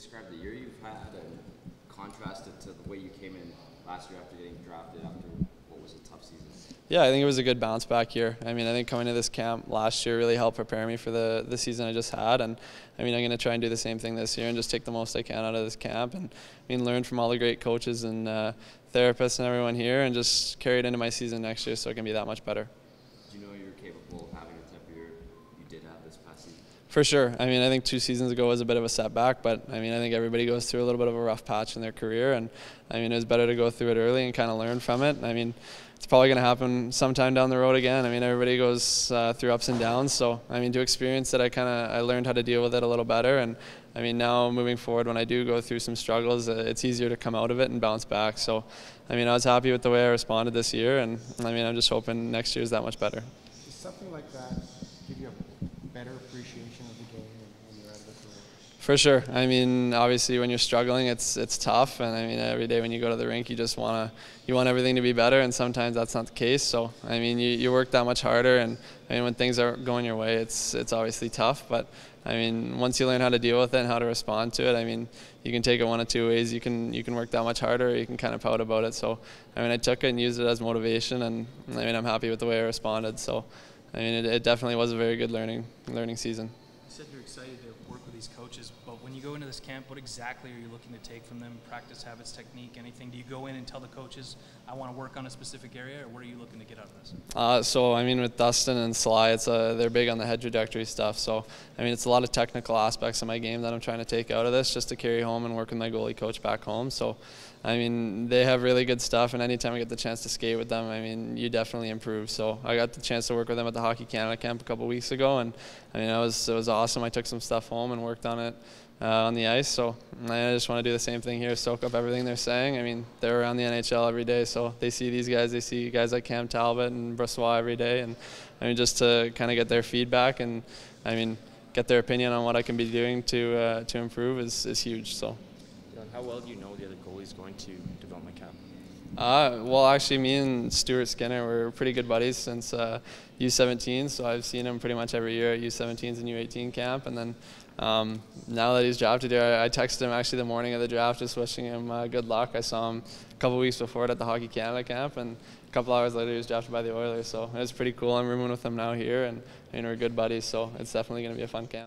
describe the year you've had and contrast it to the way you came in last year after getting drafted after what was a tough season? Yeah, I think it was a good bounce back year. I mean, I think coming to this camp last year really helped prepare me for the season I just had. And I mean, I'm going to try and do the same thing this year and just take the most I can out of this camp. And I mean, learn from all the great coaches and therapists and everyone here and just carry it into my season next year so it can be that much better. Do you know you're capable of having the type of year you did have this past season? For sure. I mean, I think 2 seasons ago was a bit of a setback, but I mean, I think everybody goes through a little bit of a rough patch in their career, and I mean, it was better to go through it early and kind of learn from it. I mean, it's probably going to happen sometime down the road again. I mean, everybody goes through ups and downs, so I mean, to experience it, I learned how to deal with it a little better, and I mean, now moving forward, when I do go through some struggles, it's easier to come out of it and bounce back. So, I mean, I was happy with the way I responded this year, and I mean, I'm just hoping next year's that much better. Does something like that give you a better appreciation of the game when you're out of the career? For sure. I mean, obviously, when you're struggling, it's tough, and I mean, every day when you go to the rink, you just want everything to be better, and sometimes that's not the case. So, I mean, you work that much harder, and I mean, when things aren't going your way, it's obviously tough. But I mean, once you learn how to deal with it and how to respond to it, I mean, you can take it one of 2 ways. You can work that much harder, or you can kind of pout about it. So, I mean, I took it and used it as motivation, and I mean, I'm happy with the way I responded. So, I mean, it definitely was a very good learning season. You said you're excited to work with these coaches, but when you go into this camp, what exactly are you looking to take from them? Practice habits, technique, anything? Do you go in and tell the coaches, I want to work on a specific area, or what are you looking to get out of this? So, I mean, with Dustin and Sly, they're big on the head trajectory stuff. So, I mean, it's a lot of technical aspects of my game that I'm trying to take out of this just to carry home and work with my goalie coach back home. So, I mean, they have really good stuff, and anytime I get the chance to skate with them, I mean, you definitely improve. So I got the chance to work with them at the Hockey Canada camp a couple weeks ago, and I mean, it was awesome. I took some stuff home and worked on it on the ice. So I just want to do the same thing here, soak up everything they're saying. I mean, they're around the NHL every day, so they see these guys. They see guys like Cam Talbot and Brossois every day, and I mean, just to kind of get their feedback and I mean, get their opinion on what I can be doing to improve is huge. So. How well do you know the other goalies going to development camp? Well, actually, me and Stuart Skinner were pretty good buddies since U17, so I've seen him pretty much every year at U17s and U18 camp. And then now that he's drafted here, I texted him actually the morning of the draft just wishing him good luck. I saw him a couple weeks before it at the Hockey Canada camp, and a couple hours later he was drafted by the Oilers. So it was pretty cool. I'm rooming with him now here, and I mean, we're good buddies, so it's definitely going to be a fun camp.